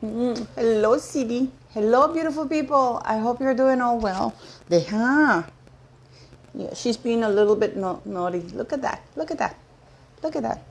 Hello, CD. Hello, beautiful people. I hope you're doing all well. Yeah, she's being a little bit naughty. Look at that. Look at that. Look at that.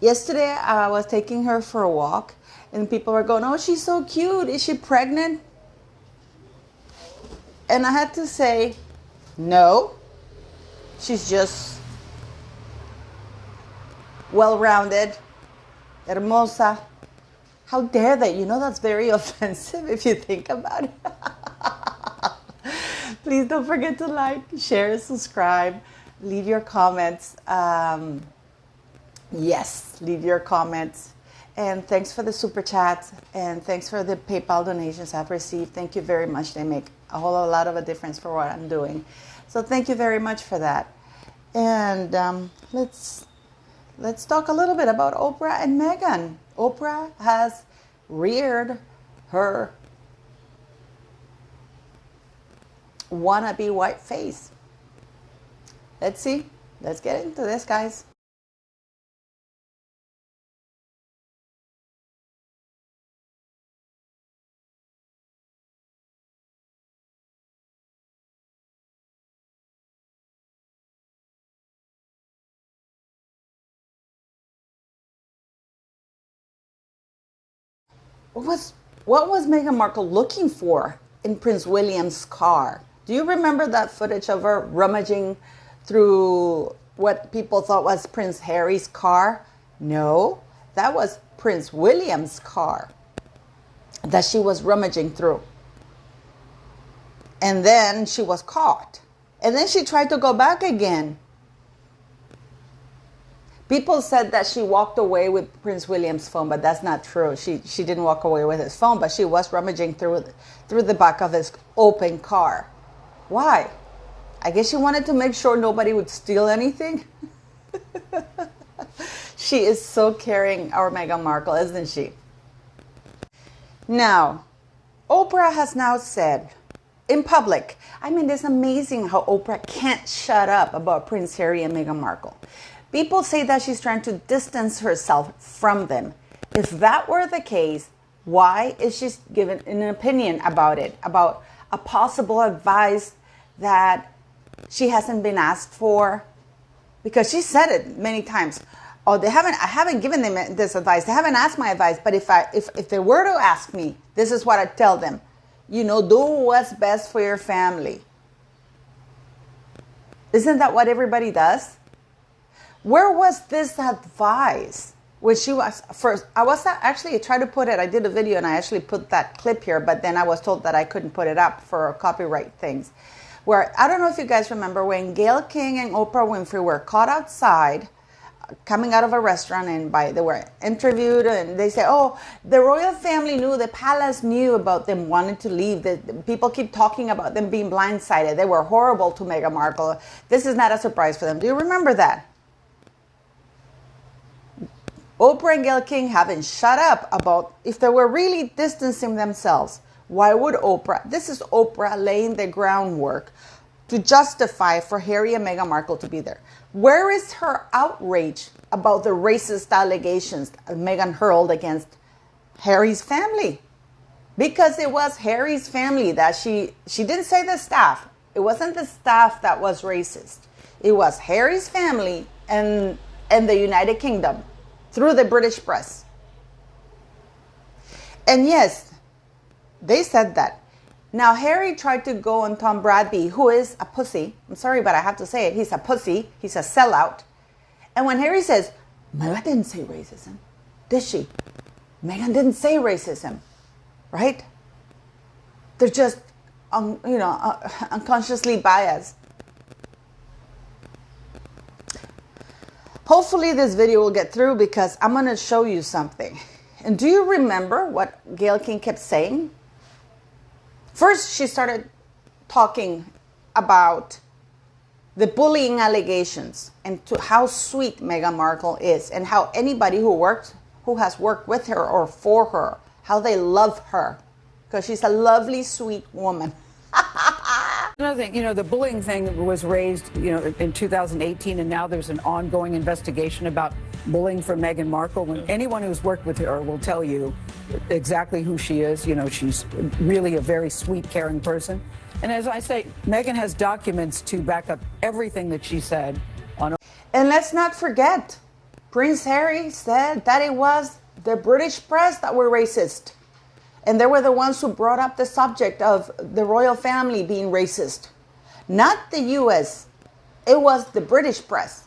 Yesterday, I was taking her for a walk, and people were going, "Oh, she's so cute. Is she pregnant?" And I had to say, no. She's just well-rounded, hermosa. How dare they? You know that's very offensive if you think about it. Please don't forget to like, share, subscribe, leave your comments. Yes, leave your comments. And thanks for the super chats, and thanks for the PayPal donations I've received. Thank you very much. They make a lot of a difference for what I'm doing. So thank you very much for that. And let's talk a little bit about Oprah and Meghan. Oprah has reared her wannabe white face. Let's see. Let's get into this, guys. What was Meghan Markle looking for in Prince William's car? Do you remember that footage of her rummaging through what people thought was Prince Harry's car? No, that was Prince William's car that she was rummaging through. And then she was caught. And then she tried to go back again. People said that she walked away with Prince William's phone, but that's not true. She didn't walk away with his phone, but she was rummaging through the back of his open car. Why? I guess she wanted to make sure nobody would steal anything. She is so caring, our Meghan Markle, isn't she? Now, Oprah has now said in public, I mean, it's amazing how Oprah can't shut up about Prince Harry and Meghan Markle. People say that she's trying to distance herself from them. If that were the case, why is she giving an opinion about it, about a possible advice that she hasn't been asked for? Because she said it many times. Oh, I haven't given them this advice. They haven't asked my advice. But if they were to ask me, this is what I'd tell them. You know, do what's best for your family. Isn't that what everybody does? Where was this advice when she was first? I tried to put it. I did a video and I actually put that clip here, but then I was told that I couldn't put it up for copyright things. Where, I don't know if you guys remember when Gayle King and Oprah Winfrey were caught outside, coming out of a restaurant, and they were interviewed, and they said, oh, the royal family knew, the palace knew about them wanting to leave. The people keep talking about them being blindsided. They were horrible to Meghan Markle. This is not a surprise for them. Do you remember that? Oprah and Gayle King haven't shut up about if they were really distancing themselves. Why would Oprah? This is Oprah laying the groundwork to justify for Harry and Meghan Markle to be there. Where is her outrage about the racist allegations Meghan hurled against Harry's family? Because it was Harry's family that she didn't say the staff. It wasn't the staff that was racist. It was Harry's family and the United Kingdom through the British press. And yes, they said that. Now, Harry tried to go on Tom Bradby, who is a pussy. I'm sorry, but I have to say it. He's a pussy. He's a sellout. And when Harry says, Meghan didn't say racism, did she? Meghan didn't say racism, right? They're just, unconsciously biased. Hopefully this video will get through because I'm going to show you something. And do you remember what Gayle King kept saying? First, she started talking about the bullying allegations and to how sweet Meghan Markle is and how anybody who has worked with her or for her, how they love her because she's a lovely, sweet woman. Another thing, the bullying thing was raised, in 2018, and now there's an ongoing investigation about bullying for Meghan Markle. When anyone who's worked with her will tell you exactly who she is. You know, she's really a very sweet, caring person. And as I say, Meghan has documents to back up everything that she said on. And let's not forget, Prince Harry said that it was the British press that were racist. And they were the ones who brought up the subject of the royal family being racist. Not the US. It was the British press.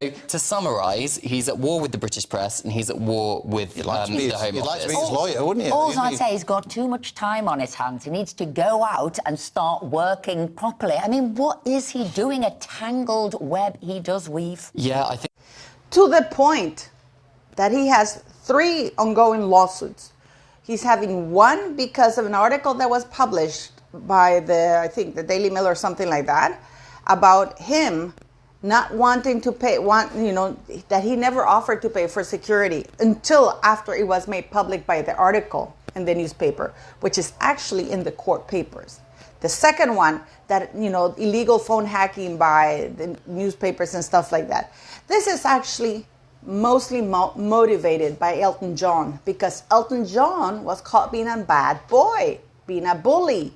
To summarise, he's at war with the British press and he's at war with the Home Office. You'd like to be his lawyer, wouldn't you? All I'd say, he's got too much time on his hands. He needs to go out and start working properly. I mean, what is he doing? A tangled web he does weave. Yeah, I think. To the point that he has 3 ongoing lawsuits. He's having one because of an article that was published by I think the Daily Mail or something like that, about him not wanting to pay, that he never offered to pay for security until after it was made public by the article in the newspaper, which is actually in the court papers. The second one, that, illegal phone hacking by the newspapers and stuff like that. This is actually mostly motivated by Elton John, because Elton John was caught being a bad boy, being a bully,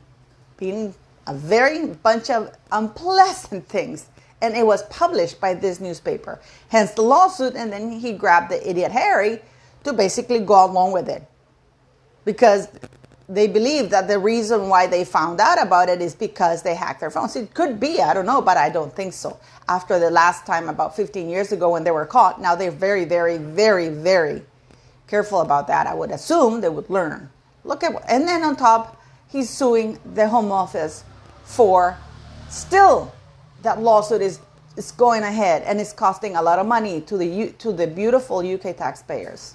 being a very bunch of unpleasant things. And it was published by this newspaper. Hence the lawsuit, and then he grabbed the idiot Harry to basically go along with it. Because they believe that the reason why they found out about it is because they hacked their phones. It could be, I don't know, but I don't think so. After the last time, about 15 years ago, when they were caught, now they're very, very, very, very careful about that. I would assume they would learn. And then on top, he's suing the Home Office for still. That lawsuit is going ahead, and it's costing a lot of money to the beautiful UK taxpayers.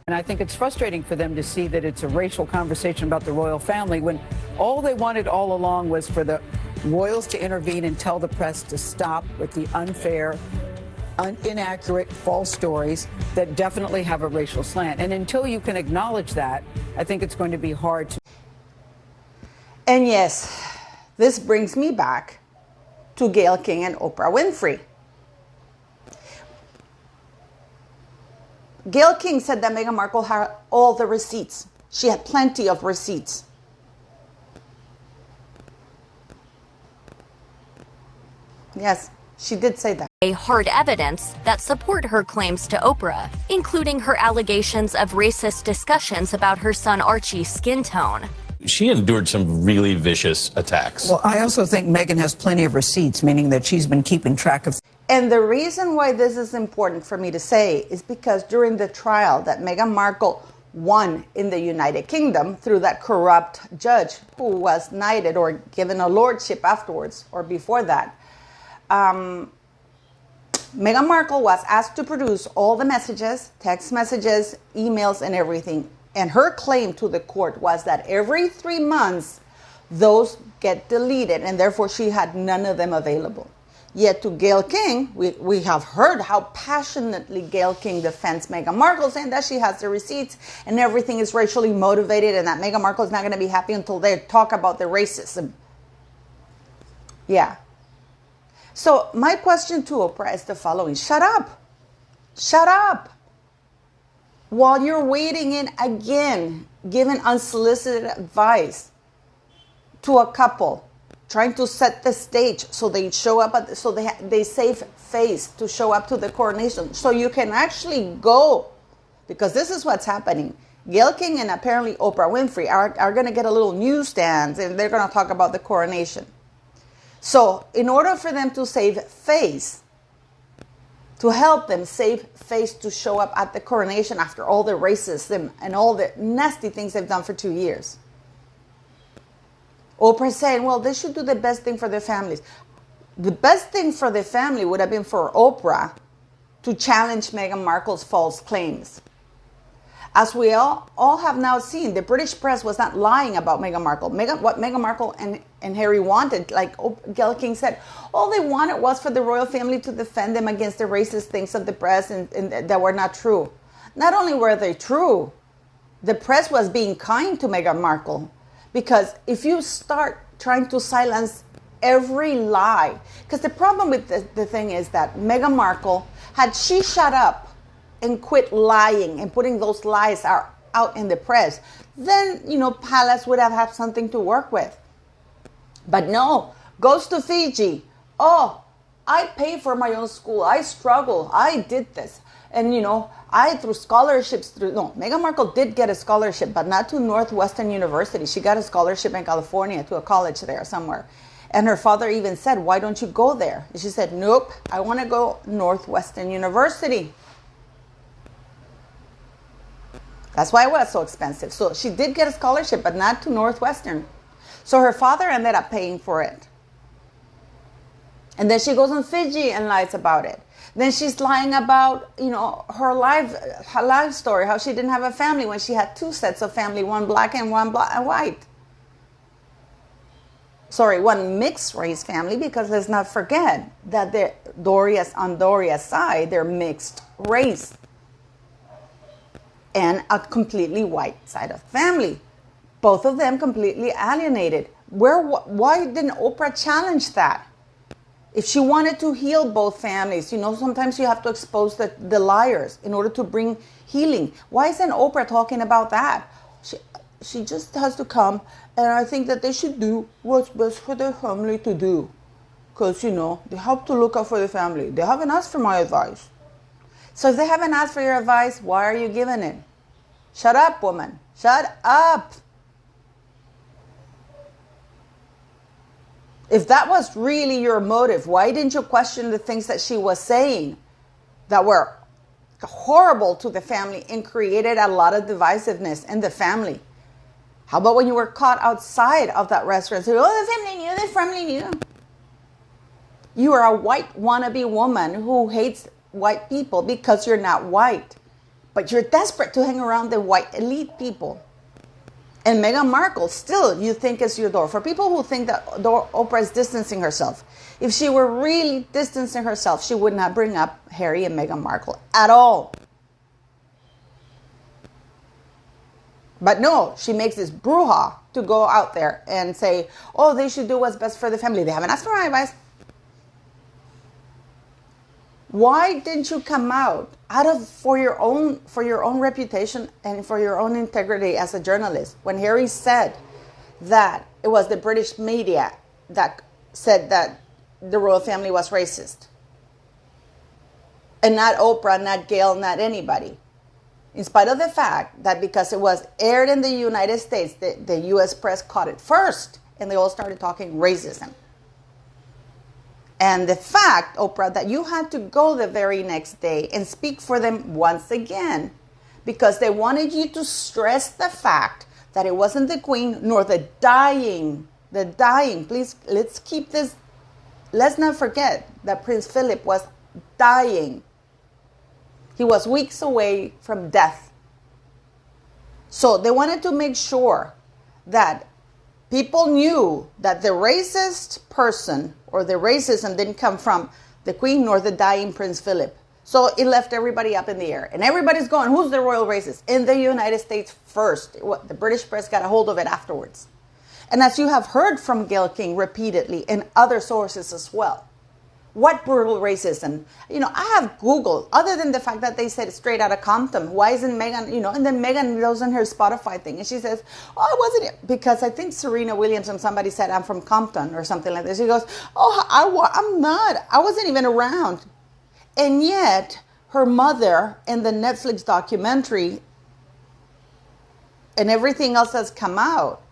And I think it's frustrating for them to see that it's a racial conversation about the royal family when all they wanted all along was for the royals to intervene and tell the press to stop with the unfair, inaccurate, false stories that definitely have a racial slant. And until you can acknowledge that, I think it's going to be hard to. And yes, this brings me back to Gayle King and Oprah Winfrey. Gayle King said that Meghan Markle had all the receipts. She had plenty of receipts. Yes, she did say that. Hard evidence that support her claims to Oprah, including her allegations of racist discussions about her son Archie's skin tone. She endured some really vicious attacks. Well, I also think Meghan has plenty of receipts, meaning that she's been keeping track of. And the reason why this is important for me to say is because during the trial that Meghan Markle won in the United Kingdom through that corrupt judge who was knighted or given a lordship afterwards or before that, Meghan Markle was asked to produce all the messages, text messages, emails, and everything. And her claim to the court was that every 3 months, those get deleted, and therefore she had none of them available. Yet to Gayle King, we have heard how passionately Gayle King defends Meghan Markle, saying that she has the receipts and everything is racially motivated and that Meghan Markle is not going to be happy until they talk about the racism. Yeah. So my question to Oprah is the following. Shut up. Shut up. While you're wading in again, giving unsolicited advice to a couple, trying to set the stage so they show up, so they save face to show up to the coronation, so you can actually go, because this is what's happening. Gayle King and apparently Oprah Winfrey are going to get a little newsstands, and they're going to talk about the coronation. So in order for them to save face, to help them save face to show up at the coronation after all the racism and all the nasty things they've done for 2 years. Oprah saying, well, they should do the best thing for their families. The best thing for the family would have been for Oprah to challenge Meghan Markle's false claims. As we all have now seen, the British press was not lying about Meghan Markle. What Meghan Markle and Harry wanted, like Gayle King said, all they wanted was for the royal family to defend them against the racist things of the press and that were not true. Not only were they true, the press was being kind to Meghan Markle. Because if you start trying to silence every lie, because the problem with the thing is that Meghan Markle, had she shut up and quit lying and putting those lies out in the press, then, Palace would have had something to work with. But no, goes to Fiji. Oh, I pay for my own school. I struggle. I did this. And, I threw scholarships no, Meghan Markle did get a scholarship, but not to Northwestern University. She got a scholarship in California to a college there somewhere. And her father even said, why don't you go there? And she said, nope, I want to go Northwestern University. That's why it was so expensive. So she did get a scholarship, but not to Northwestern. So her father ended up paying for it. And then she goes on Fiji and lies about it. Then she's lying about, her life story, how she didn't have a family when she had two sets of family, one black and one white. Sorry, one mixed race family, because let's not forget that on Doria's side, they're mixed race. And a completely white side of the family. Both of them completely alienated. Why didn't Oprah challenge that? If she wanted to heal both families, sometimes you have to expose the liars in order to bring healing. Why isn't Oprah talking about that? She just has to come, and I think that they should do what's best for their family to do. Because, they have to look out for the family. They haven't asked for my advice. So if they haven't asked for your advice, why are you giving it? Shut up, woman. Shut up. If that was really your motive, why didn't you question the things that she was saying that were horrible to the family and created a lot of divisiveness in the family? How about when you were caught outside of that restaurant? Say, oh, the family knew. You are a white wannabe woman who hates white people because you're not white. But you're desperate to hang around the white elite people. And Meghan Markle still, you think, is your door. For people who think that Oprah is distancing herself, if she were really distancing herself, she would not bring up Harry and Meghan Markle at all. But no, she makes this brouhaha to go out there and say, oh, they should do what's best for the family. They haven't asked for my advice. Why didn't you come out for your own reputation and for your own integrity as a journalist when Harry said that it was the British media that said that the royal family was racist, and not Oprah, not Gayle, not anybody? In spite of the fact that because it was aired in the United States, the U.S. press caught it first, and they all started talking racism. And the fact, Oprah, that you had to go the very next day and speak for them once again because they wanted you to stress the fact that it wasn't the Queen nor the dying. Please, let's keep this. Let's not forget that Prince Philip was dying. He was weeks away from death. So they wanted to make sure that people knew that the racist person or the racism didn't come from the Queen nor the dying Prince Philip. So it left everybody up in the air. And everybody's going, who's the royal racist? In the United States first. The British press got a hold of it afterwards. And as you have heard from Gayle King repeatedly and other sources as well, what brutal racism? I have Googled, other than the fact that they said straight out of Compton, why isn't Meghan, and then Meghan goes on her Spotify thing and she says, oh, it wasn't, because I think Serena Williams and somebody said, I'm from Compton or something like this. She goes, oh, I'm not. I wasn't even around. And yet, her mother in the Netflix documentary and everything else that's come out,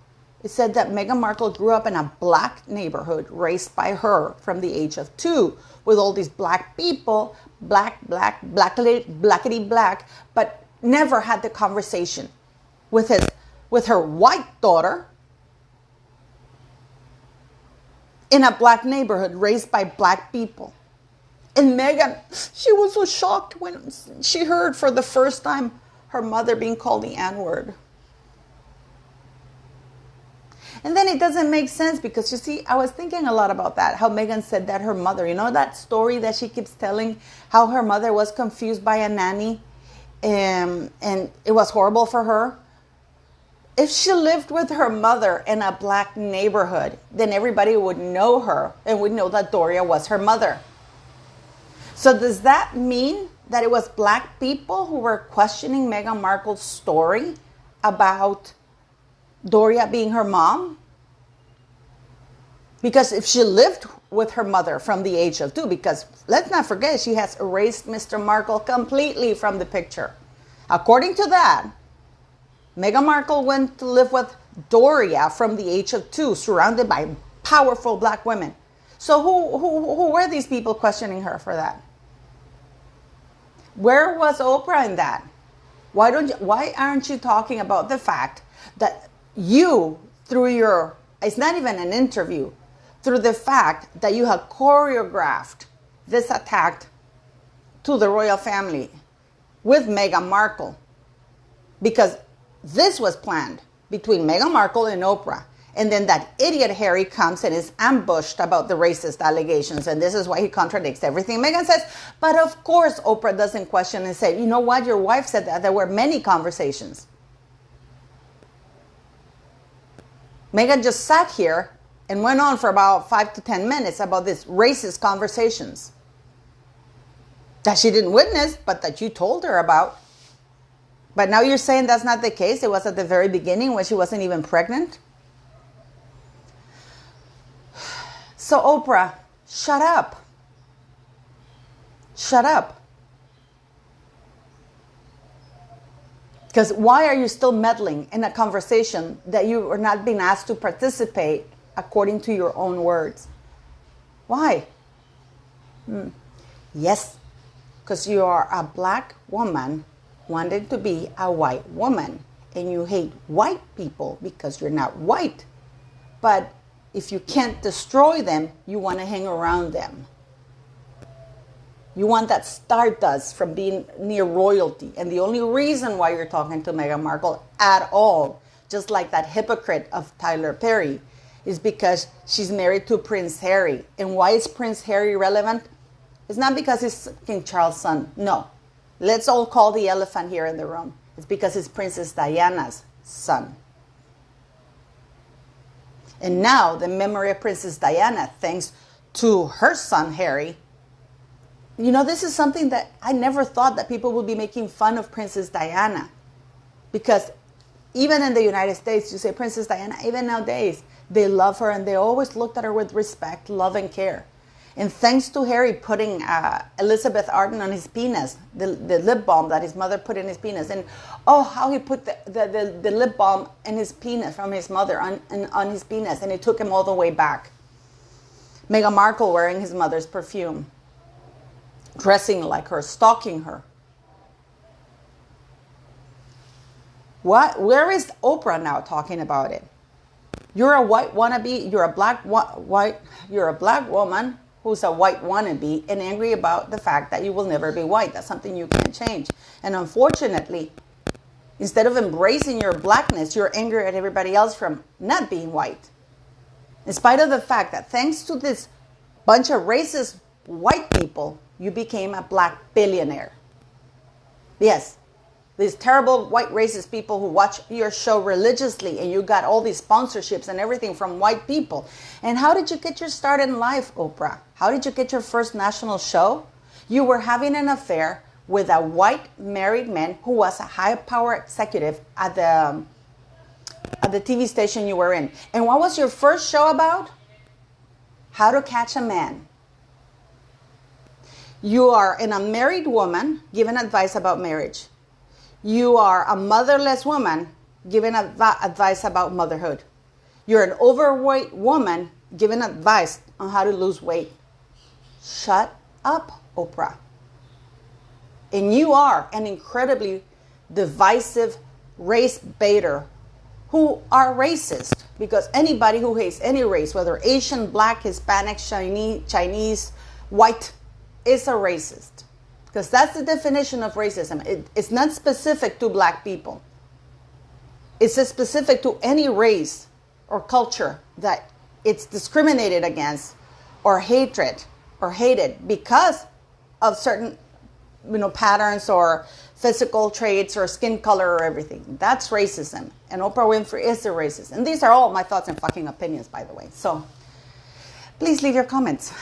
it said that Meghan Markle grew up in a black neighborhood raised by her from the age of 2 with all these black people, blackity black, but never had the conversation with her white daughter in a black neighborhood raised by black people. And Meghan, she was so shocked when she heard for the first time her mother being called the N-word. And then it doesn't make sense because, you see, I was thinking a lot about that, how Meghan said that her mother, that story that she keeps telling, how her mother was confused by a nanny and it was horrible for her. If she lived with her mother in a black neighborhood, then everybody would know her and would know that Doria was her mother. So does that mean that it was black people who were questioning Meghan Markle's story about Doria being her mom? Because if she lived with her mother from the age of 2, because let's not forget, she has erased Mr. Markle completely from the picture. According to that, Meghan Markle went to live with Doria from the age of 2, surrounded by powerful black women. So who were these people questioning her for that? Where was Oprah in that? Why aren't you talking about the fact that you, through your, it's not even an interview, through the fact that you have choreographed this attack to the royal family with Meghan Markle, because this was planned between Meghan Markle and Oprah. And then that idiot Harry comes and is ambushed about the racist allegations. And this is why he contradicts everything Meghan says. But of course, Oprah doesn't question and say, you know what, your wife said that. There were many conversations. Meghan just sat here and went on for about 5 to 10 minutes about these racist conversations that she didn't witness, but that you told her about. But now you're saying that's not the case. It was at the very beginning when she wasn't even pregnant. So Oprah, shut up. Shut up. Because why are you still meddling in a conversation that you are not being asked to participate according to your own words? Why? Yes, because you are a black woman wanting to be a white woman. And you hate white people because you're not white. But if you can't destroy them, you want to hang around them. You want that stardust from being near royalty. And the only reason why you're talking to Meghan Markle at all, just like that hypocrite of Tyler Perry, is because she's married to Prince Harry. And why is Prince Harry relevant? It's not because he's King Charles' son. No. Let's all call the elephant here in the room. It's because it's Princess Diana's son. And now the memory of Princess Diana, thanks to her son Harry. You know, this is something that I never thought that people would be making fun of Princess Diana. Because even in the United States, you say Princess Diana, even nowadays, they love her and they always looked at her with respect, love, and care. And thanks to Harry putting Elizabeth Arden on his penis, the lip balm that his mother put in his penis. And oh, how he put the lip balm in his penis from his mother on his penis. And it took him all the way back. Meghan Markle wearing his mother's perfume. Dressing like her, stalking her. What? Where is Oprah now talking about it? You're a white wannabe. You're a black woman who's a white wannabe and angry about the fact that you will never be white. That's something you can't change. And unfortunately, instead of embracing your blackness, you're angry at everybody else from not being white. In spite of the fact that thanks to this bunch of racist white people, you became a black billionaire. Yes. These terrible white racist people who watch your show religiously, and you got all these sponsorships and everything from white people. And how did you get your start in life, Oprah? How did you get your first national show? You were having an affair with a white married man who was a high power executive at the TV station you were in. And what was your first show about? How to Catch a Man. You are an unmarried woman giving advice about marriage. You are a motherless woman giving advice about motherhood. You're an overweight woman giving advice on how to lose weight. Shut up, Oprah. And you are an incredibly divisive race baiter who are racist, because anybody who hates any race, whether Asian, black, Hispanic, Chinese, white, is a racist. Because that's the definition of racism. It's not specific to black people. It's specific to any race or culture that it's discriminated against or hatred or hated because of certain, patterns or physical traits or skin color or everything. That's racism. And Oprah Winfrey is a racist. And these are all my thoughts and fucking opinions, by the way. So please leave your comments.